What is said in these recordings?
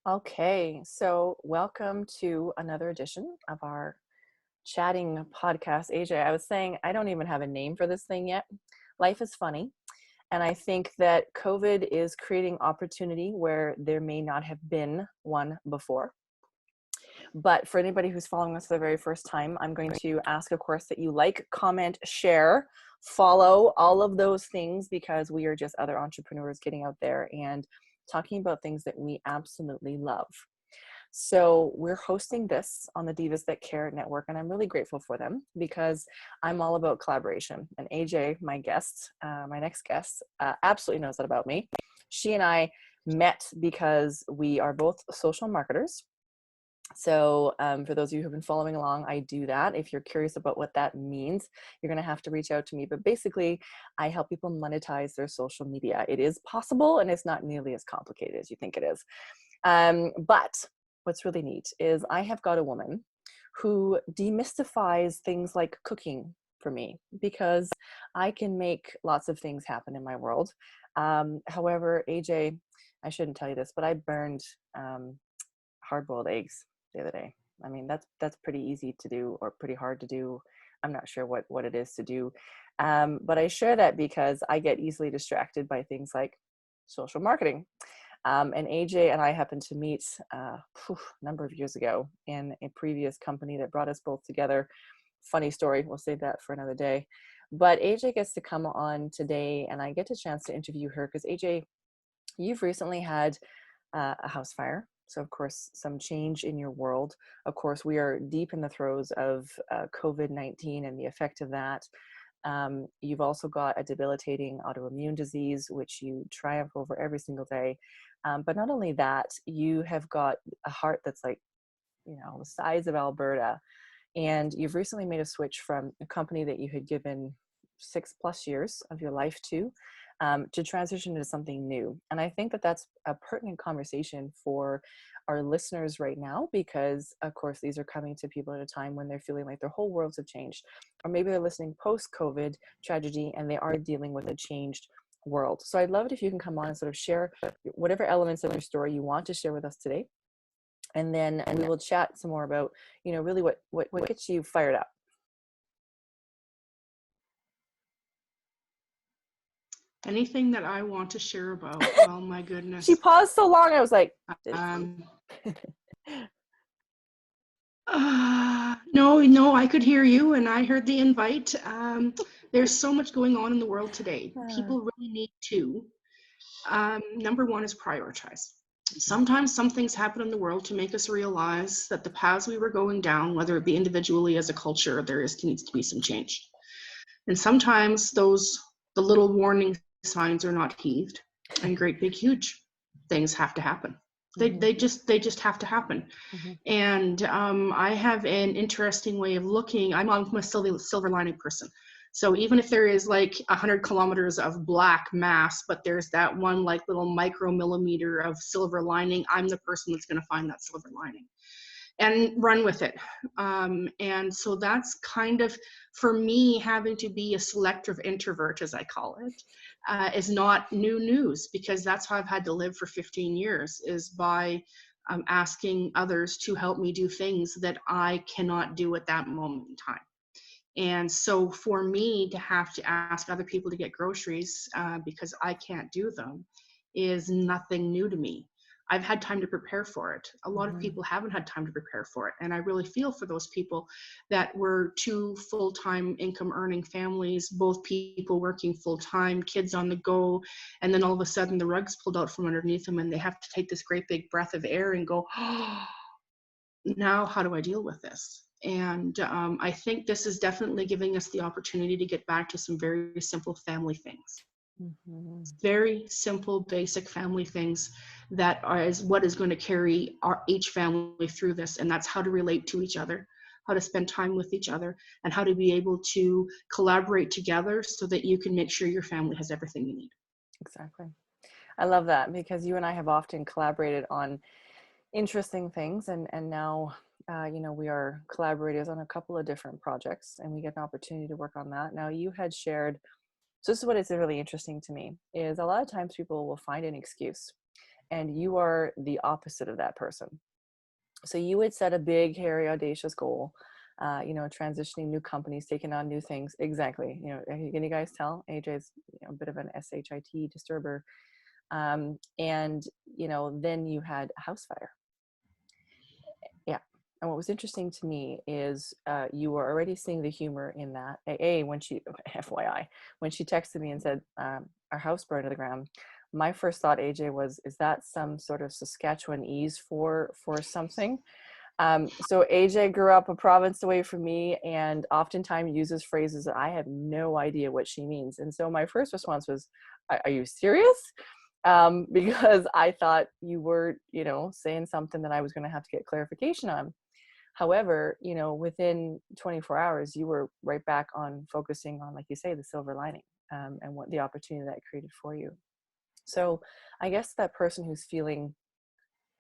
Okay, so welcome to another edition of our chatting podcast. AJ, I was saying I don't even have a name for this thing yet. Life is funny. And I think that COVID is creating opportunity where there may not have been one before. But for anybody who's following us for the very first time, I'm going to ask, of course, that you like, comment, share, follow, all of those things, because we are just other entrepreneurs getting out there and talking about things that we absolutely love. So we're hosting this on the Divas That Care Network, and I'm really grateful for them because I'm all about collaboration. And AJ, my guest, my next guest, absolutely knows that about me. She and I met because we are both social marketers. So for those of you who have been following along, I do that. If you're curious about what that means, you're going to have to reach out to me. But basically, I help people monetize their social media. It is possible, and it's not nearly as complicated as you think it is. But what's really neat is I have got a woman who demystifies things like cooking for me, because I can make lots of things happen in my world. However, AJ, I shouldn't tell you this, but I burned hard-boiled eggs the other day. I mean, that's pretty easy to do or pretty hard to do. I'm not sure what it is to do. But I share that because I get easily distracted by things like social marketing. And AJ and I happened to meet a number of years ago in a previous company that brought us both together. Funny story, we'll save that for another day. But AJ gets to come on today, and I get a chance to interview her because AJ, you've recently had a house fire. So of course, some change in your world. Of course, we are deep in the throes of COVID-19 and the effect of that. You've also got a debilitating autoimmune disease, which you triumph over every single day. But not only that, you have got a heart that's like, the size of Alberta. And you've recently made a switch from a company that you had given 6+ years of your life to transition into something new. And I think that that's a pertinent conversation for our listeners right now, because of course, these are coming to people at a time when they're feeling like their whole worlds have changed, or maybe they're listening post-COVID tragedy and they are dealing with a changed world. So I'd love it if you can come on and sort of share whatever elements of your story you want to share with us today. And then we will chat some more about, really what gets you fired up. Anything that I want to share about. Well, my goodness. She paused so long. I was like, no, I could hear you, and I heard the invite. There's so much going on in the world today. People really need to. Number one is prioritize. Sometimes some things happen in the world to make us realize that the paths we were going down, whether it be individually as a culture, needs to be some change. And sometimes the little warning signs are not heeded, and great big huge things have to happen. They just have to happen. Mm-hmm. And I have an interesting way of looking. I'm a silver lining person. So even if there is like 100 kilometers of black mass, but there's that one like little micromillimeter of silver lining, I'm the person that's going to find that silver lining and run with it. And so that's kind of, for me, having to be a selective introvert, as I call it, is not new news, because that's how I've had to live for 15 years, is by asking others to help me do things that I cannot do at that moment in time. And so for me to have to ask other people to get groceries because I can't do them is nothing new to me. I've had time to prepare for it. A lot of people haven't had time to prepare for it. And I really feel for those people that were two full-time income earning families, both people working full-time, kids on the go, and then all of a sudden the rug's pulled out from underneath them and they have to take this great big breath of air and go, oh, now how do I deal with this? And I think this is definitely giving us the opportunity to get back to some very simple family things. Mm-hmm. Very simple, basic family things that is what is going to carry each family through this. And that's how to relate to each other, how to spend time with each other, and how to be able to collaborate together so that you can make sure your family has everything you need. Exactly. I love that, because you and I have often collaborated on interesting things, and now we are collaborators on a couple of different projects, and we get an opportunity to work on that. Now, you had shared, so this is what is really interesting to me, is a lot of times people will find an excuse, and you are the opposite of that person. So you would set a big, hairy, audacious goal, transitioning new companies, taking on new things. Exactly. Can you guys tell? AJ's a bit of an SHIT disturber. And, then you had a house fire. Yeah. And what was interesting to me is you were already seeing the humor in that. When she, FYI, when she texted me and said, our house burned to the ground, my first thought, AJ, was, is that some sort of Saskatchewanese for something? So AJ grew up a province away from me and oftentimes uses phrases that I have no idea what she means. And so my first response was, are you serious? Because I thought you were, saying something that I was going to have to get clarification on. However, within 24 hours, you were right back on focusing on, like you say, the silver lining, and what the opportunity that created for you. So I guess that person who's feeling,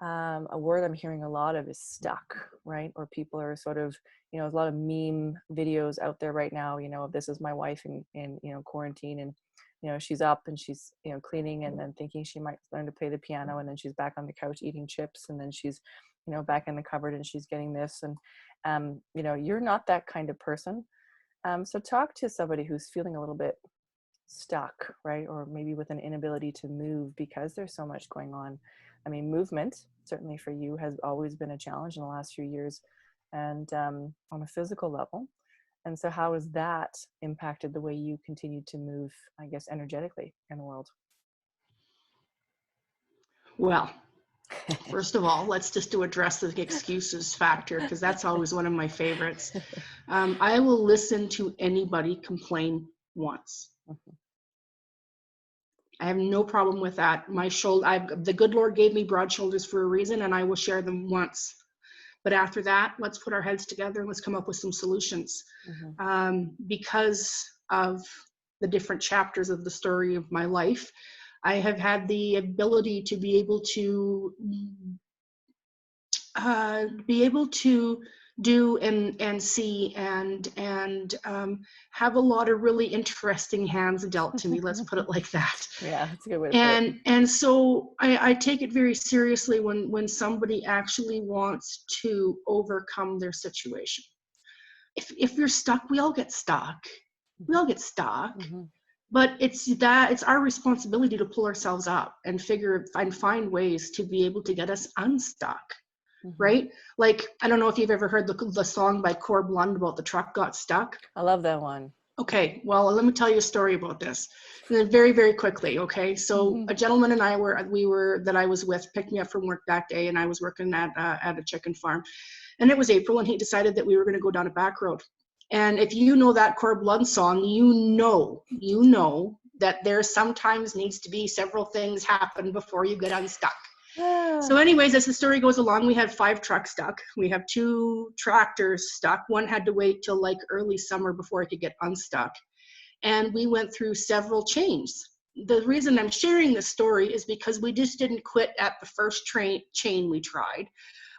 a word I'm hearing a lot of is stuck, right? Or people are sort of, there's a lot of meme videos out there right now, of this is my wife in quarantine, and, she's up and she's, cleaning and then thinking she might learn to play the piano, and then she's back on the couch eating chips, and then she's, back in the cupboard and she's getting this. And, you're not that kind of person. So talk to somebody who's feeling a little bit stuck, right? Or maybe with an inability to move because there's so much going on. I mean, movement, certainly for you, has always been a challenge in the last few years, and on a physical level. And so how has that impacted the way you continue to move, I guess, energetically in the world? Well, first of all, let's just address the excuses factor, because that's always one of my favorites. I will listen to anybody complain once. I have no problem with that. The good Lord gave me broad shoulders for a reason, and I will share them once. But after that, let's put our heads together and let's come up with some solutions. Because of the different chapters of the story of my life, I have had the ability to be able to do and see and have a lot of really interesting hands dealt to me. Let's put it like that. Yeah, that's a good way to put it. And so I take it very seriously when somebody actually wants to overcome their situation. If you're stuck, we all get stuck. We all get stuck. But it's our responsibility to pull ourselves up and find ways to be able to get us unstuck. Right? Like, I don't know if you've ever heard the song by Corb Lund about the truck got stuck. I love that one. Okay, well, let me tell you a story about this. And then very, very quickly, okay? So a gentleman and I that I was with picked me up from work that day, and I was working at a chicken farm. And it was April, and he decided that we were going to go down a back road. And if you know that Corb Lund song, you know that there sometimes needs to be several things happen before you get unstuck. So anyways, as the story goes along, we had 5 trucks stuck. We have 2 tractors stuck. One had to wait till like early summer before it could get unstuck. And we went through several chains. The reason I'm sharing this story is because we just didn't quit at the first chain we tried.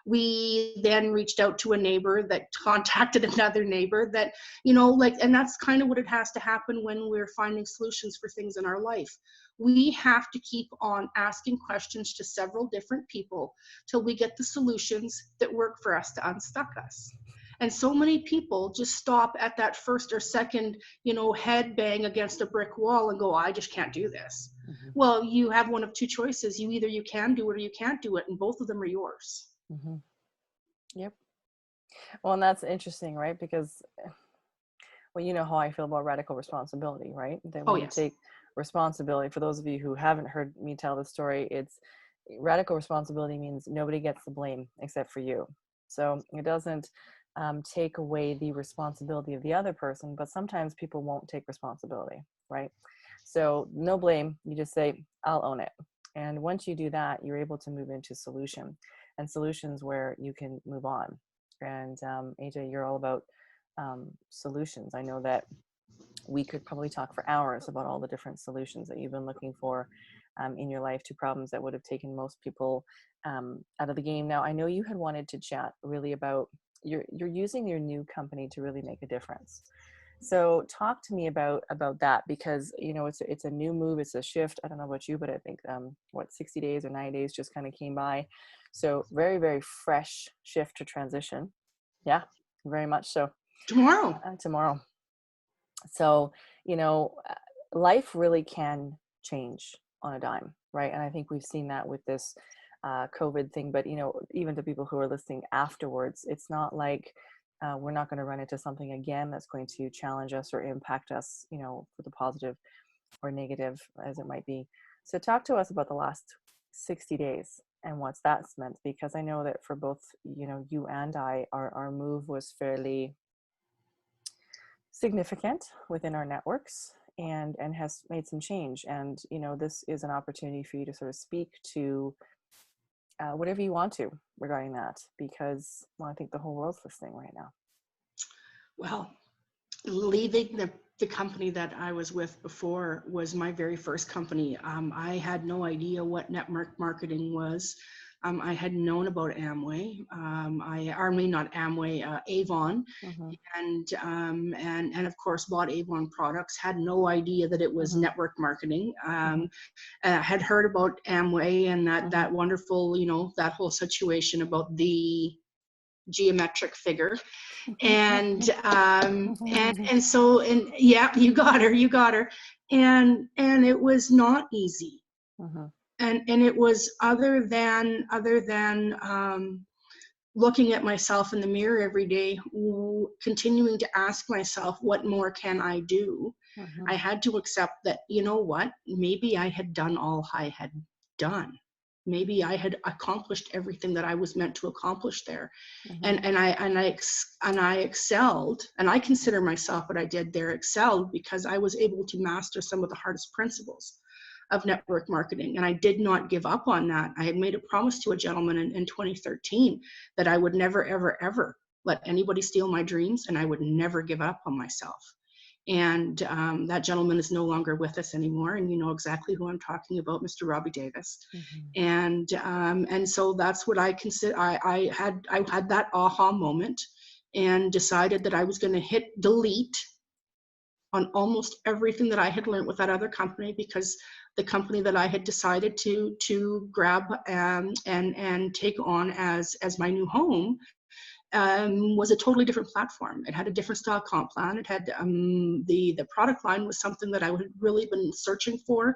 We then reached out to a neighbor that contacted another neighbor that, and that's kind of what it has to happen when we're finding solutions for things in our life. We have to keep on asking questions to several different people till we get the solutions that work for us to unstuck us. And so many people just stop at that first or second, head bang against a brick wall and go, I just can't do this. Well, you have one of 2 choices. Either you can do it or you can't do it, and both of them are yours. Yep. Well, and that's interesting, right? Because, well, you know how I feel about radical responsibility, right? That when you take responsibility, for those of you who haven't heard me tell the story, it's radical responsibility means nobody gets the blame except for you. So it doesn't take away the responsibility of the other person, but sometimes people won't take responsibility, right? So no blame. You just say, I'll own it. And once you do that, you're able to move into solutions where you can move on. And AJ, you're all about solutions. I know that we could probably talk for hours about all the different solutions that you've been looking for in your life to problems that would have taken most people out of the game. Now, I know you had wanted to chat really about you're using your new company to really make a difference. So talk to me about that, because it's a new move, it's a shift. I don't know about you, but I think 60 days or 90 days just kind of came by. So very, very fresh shift to transition. Yeah, very much so. Tomorrow. Tomorrow. So, life really can change on a dime, right? And I think we've seen that with this COVID thing. But, even to people who are listening afterwards, it's not like we're not going to run into something again that's going to challenge us or impact us, for the positive or negative as it might be. So talk to us about the last 60 days and what's that's meant, because I know that for both, you and I, our move was fairly significant within our networks and has made some change. And this is an opportunity for you to sort of speak to whatever you want to regarding that, because I think the whole world's listening right now. Well, leaving the company that I was with before was my very first company. I had no idea what network marketing was. I had known about Amway. Not Amway, Avon, Mm-hmm. and of course bought Avon products. Had no idea that it was Mm-hmm. network marketing. Mm-hmm. Had heard about Amway and Mm-hmm. that wonderful, that whole situation about the geometric figure. And yeah, you got her. And it was not easy. Mm-hmm. And it was other than looking at myself in the mirror every day, continuing to ask myself, what more can I do? Mm-hmm. I had to accept that, you know what, maybe I had done all I had done. Maybe I had accomplished everything that I was meant to accomplish there. Mm-hmm. And I excelled, and I consider myself what I did there excelled because I was able to master some of the hardest principles of network marketing. And I did not give up on that. I had made a promise to a gentleman in 2013 that I would never, ever, ever let anybody steal my dreams, and I would never give up on myself. And that gentleman is no longer with us anymore, and you know exactly who I'm talking about, Mr. Robbie Davis. Mm-hmm. And so that's what I consider. I had that aha moment and decided that I was going to hit delete on almost everything that I had learned with that other company, because the company that I had decided to grab and take on as my new home was a totally different platform. It had a different style comp plan. It had the product line was something that I had really been searching for,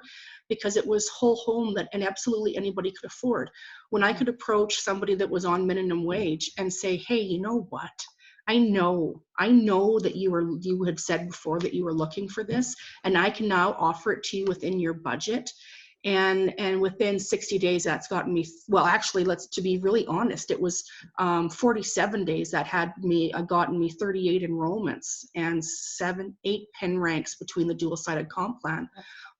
because it was whole home that and absolutely anybody could afford. When I could approach somebody that was on minimum wage and say, hey, you know what? I know that you had said before that you were looking for this, and I can now offer it to you within your budget. And within 60 days, that's gotten me, well, actually, to be really honest, it was 47 days that had gotten me 38 enrollments and 8 pen ranks between the dual-sided comp plan,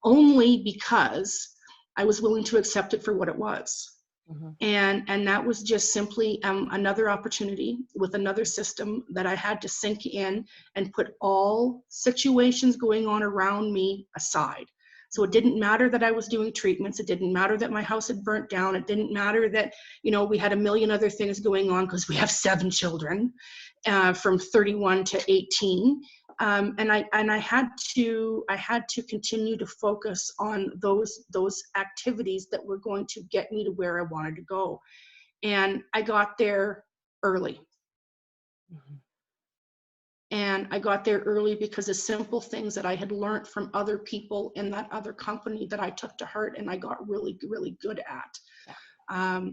only because I was willing to accept it for what it was. Mm-hmm. And that was just simply another opportunity with another system that I had to sink in and put all situations going on around me aside. So it didn't matter that I was doing treatments. It didn't matter that my house had burnt down. It didn't matter that, we had a million other things going on because we have 7 children from 31 to 18. And I had to continue to focus on those activities that were going to get me to where I wanted to go. And I got there early. Mm-hmm. And I got there early because of simple things that I had learned from other people in that other company that I took to heart and I got really, really good at. Yeah.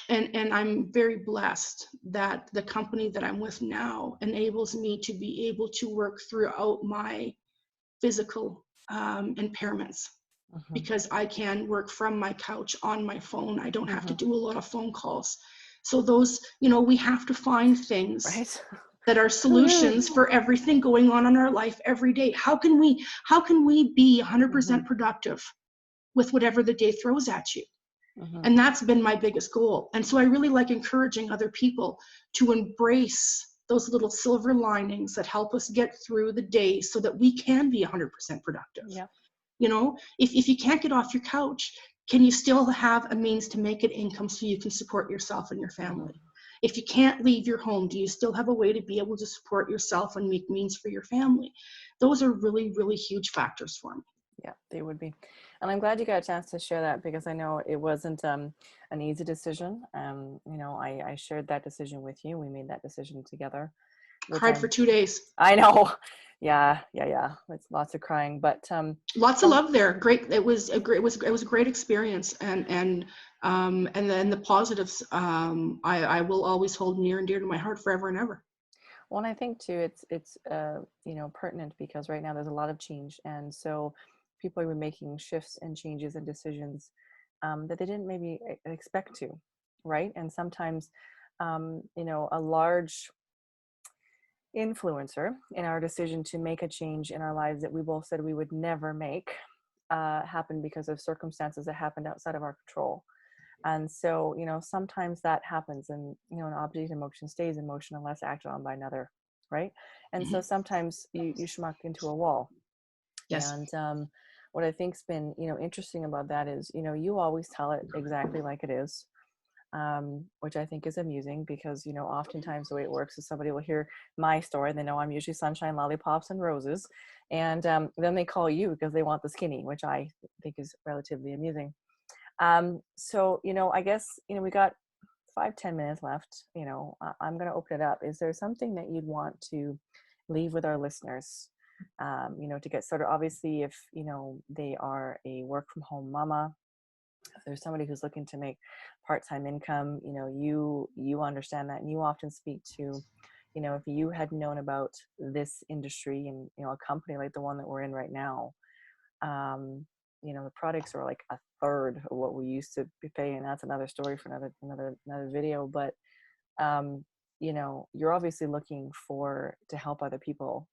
And I'm very blessed that the company that I'm with now enables me to be able to work throughout my physical impairments, Mm-hmm. because I can work from my couch on my phone. I don't have to do a lot of phone calls. So those, we have to find things Right. that are solutions for everything going on in our life every day. How can we be 100% productive with whatever the day throws at you? Mm-hmm. And that's been my biggest goal. And so I really like encouraging other people to embrace those little silver linings that help us get through the day so that we can be 100% productive. Yeah. If you can't get off your couch, can you still have a means to make an income so you can support yourself and your family? If you can't leave your home, do you still have a way to be able to support yourself and make means for your family? Those are really, really huge factors for me. Yeah, they would be. And I'm glad you got a chance to share that, because I know it wasn't an easy decision. I shared that decision with you. We made that decision together, which Cried for 2 days. I know. Yeah. It's lots of crying, but Lots of from, love there. Great. It was a great experience, and then the positives, I will always hold near and dear to my heart forever and ever. well, and I think too, it's pertinent, because right now there's a lot of change, and so people are making shifts and changes and decisions that they didn't maybe expect to, right? And sometimes, a large influencer in our decision to make a change in our lives that we both said we would never make happened because of circumstances that happened outside of our control. And so, sometimes that happens, and, an object in motion stays in motion unless acted on by another, right? And so Mhm. sometimes you schmuck into a wall. Yes. And what I think's been, interesting about that is, you always tell it exactly like it is, which I think is amusing, because, oftentimes the way it works is somebody will hear my story. They know I'm usually sunshine, lollipops, and roses. And then they call you because they want the skinny, which I think is relatively amusing. So, I guess, we got 5-10 minutes left. I'm going to open it up. Is there something that you'd want to leave with our listeners, to get started? Obviously, if, they are a work from home mama, if there's somebody who's looking to make part-time income, you understand that, and you often speak to, if you had known about this industry and, a company like the one that we're in right now, the products are like a third of what we used to be paying, and that's another story for another video. But you're obviously looking to help other people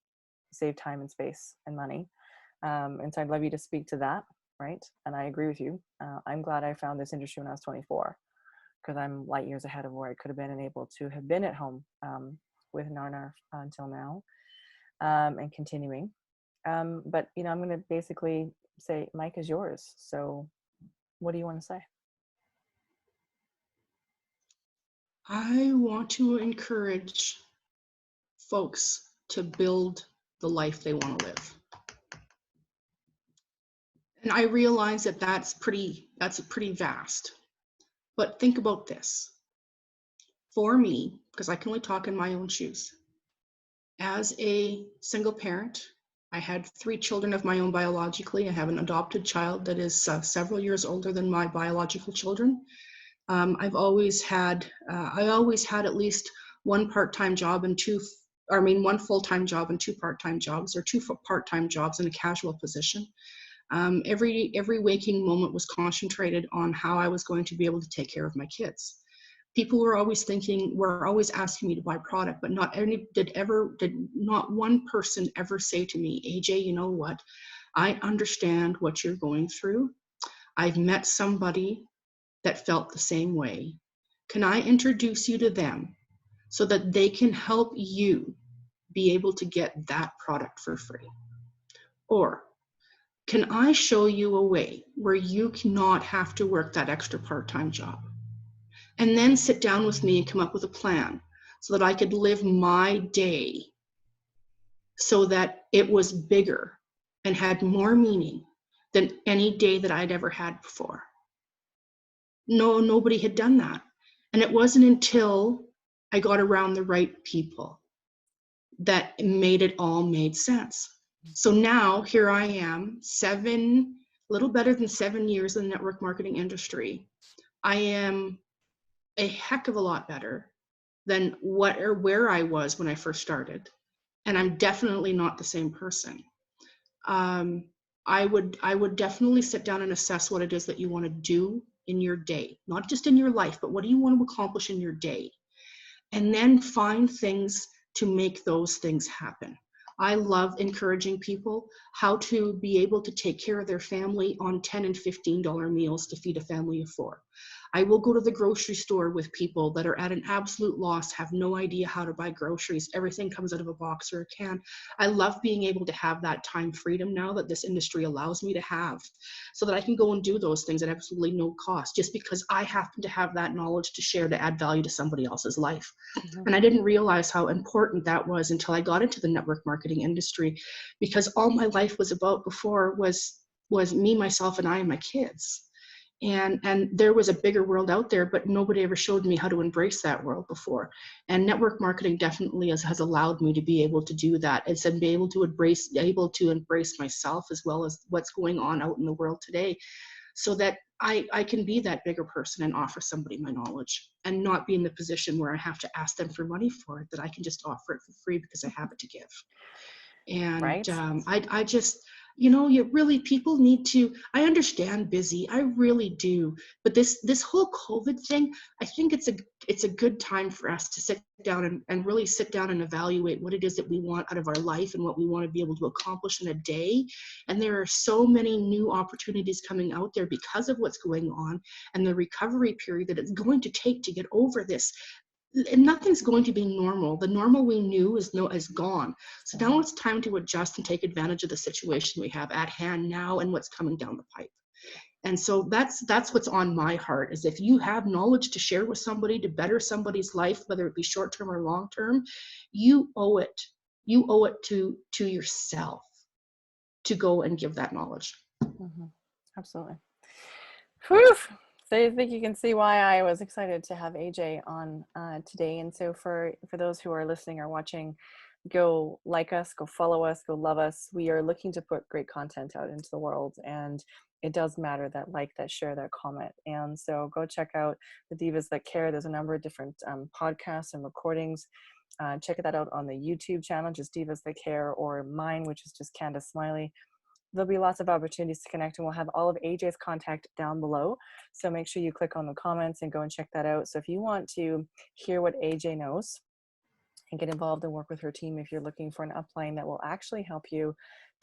save time and space and money, and so I'd love you to speak to that, right? And I agree with you. I'm glad I found this industry when I was 24, because I'm light years ahead of where I could have been and able to have been at home with Narnar until now, and continuing. But I'm going to basically say, Mike is yours. So what do you want to say? I want to encourage folks to build the life they want to live. And I realize that that's pretty vast. But think about this. For me, because I can only talk in my own shoes, as a single parent, I had 3 children of my own biologically. I have an adopted child that is several years older than my biological children. I always had at least one part-time job and one full-time job and 2 part-time jobs, or 2 part-time jobs in a casual position. Every waking moment was concentrated on how I was going to be able to take care of my kids. People were always asking me to buy product, but did not one person ever say to me, AJ, you know what? I understand what you're going through. I've met somebody that felt the same way. Can I introduce you to them so that they can help you be able to get that product for free? Or can I show you a way where you cannot have to work that extra part-time job? And then sit down with me and come up with a plan so that I could live my day so that it was bigger and had more meaning than any day that I'd ever had before. No, nobody had done that. And it wasn't until I got around the right people that it all made sense. So now here I am, little better than 7 years in the network marketing industry. I am a heck of a lot better than where I was when I first started. And I'm definitely not the same person. I would definitely sit down and assess what it is that you want to do in your day, not just in your life, but what do you want to accomplish in your day? And then find things to make those things happen. I love encouraging people how to be able to take care of their family on $10 and $15 meals to feed a family of 4. I will go to the grocery store with people that are at an absolute loss, have no idea how to buy groceries. Everything comes out of a box or a can. I love being able to have that time freedom now that this industry allows me to have, so that I can go and do those things at absolutely no cost, just because I happen to have that knowledge to share, to add value to somebody else's life. And I didn't realize how important that was until I got into the network marketing industry, because all my life was about before was me, myself, and I and my kids. And there was a bigger world out there, but nobody ever showed me how to embrace that world before. And network marketing definitely has allowed me to be able to do that. It's been able to embrace myself as well as what's going on out in the world today, so that I can be that bigger person and offer somebody my knowledge, and not be in the position where I have to ask them for money for it, that I can just offer it for free because I have it to give. And Right. I just, you really, people need to, I understand busy, I really do, but this whole COVID thing, I think it's a good time for us to sit down and really sit down and evaluate what it is that we want out of our life and what we want to be able to accomplish in a day. And there are so many new opportunities coming out there because of what's going on and the recovery period that it's going to take to get over this. And nothing's going to be normal. The normal we knew is gone. So now it's time to adjust and take advantage of the situation we have at hand now and what's coming down the pipe. And so that's what's on my heart, is if you have knowledge to share with somebody to better somebody's life, whether it be short term or long term, you owe it. You owe it to yourself to go and give that knowledge. Absolutely. Whew. So I think you can see why I was excited to have AJ on today. And so for those who are listening or watching, go like us, go follow us, go love us. We are looking to put great content out into the world, and it does matter that like, that share, that comment. And so go check out the Divas That Care. There's a number of different podcasts and recordings. Check that out on the YouTube channel, just Divas That Care, or mine, which is just Candace Smiley. There'll be lots of opportunities to connect, and we'll have all of AJ's contact down below. So make sure you click on the comments and go and check that out. So if you want to hear what AJ knows and get involved and work with her team, if you're looking for an upline that will actually help you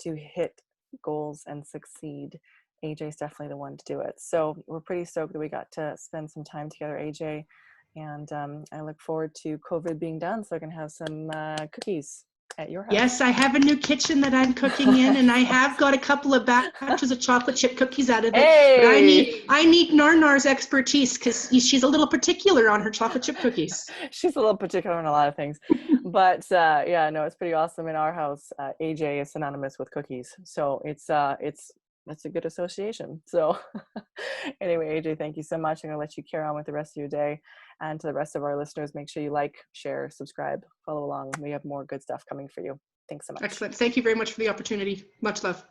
to hit goals and succeed, AJ's definitely the one to do it. So we're pretty stoked that we got to spend some time together, AJ. And I look forward to COVID being done so I can have some cookies at your house. Yes, I have a new kitchen that I'm cooking in, and I have got a couple of batches of chocolate chip cookies out of it. Hey! But I need Narnar's expertise, because she's a little particular on her chocolate chip cookies. She's a little particular on a lot of things, but yeah, no, it's pretty awesome. In our house, AJ is synonymous with cookies, so it's a good association. So anyway, AJ, thank you so much. I'm gonna let you carry on with the rest of your day. And to the rest of our listeners, make sure you like, share, subscribe, follow along. We have more good stuff coming for you. Thanks so much. Excellent. Thank you very much for the opportunity. Much love.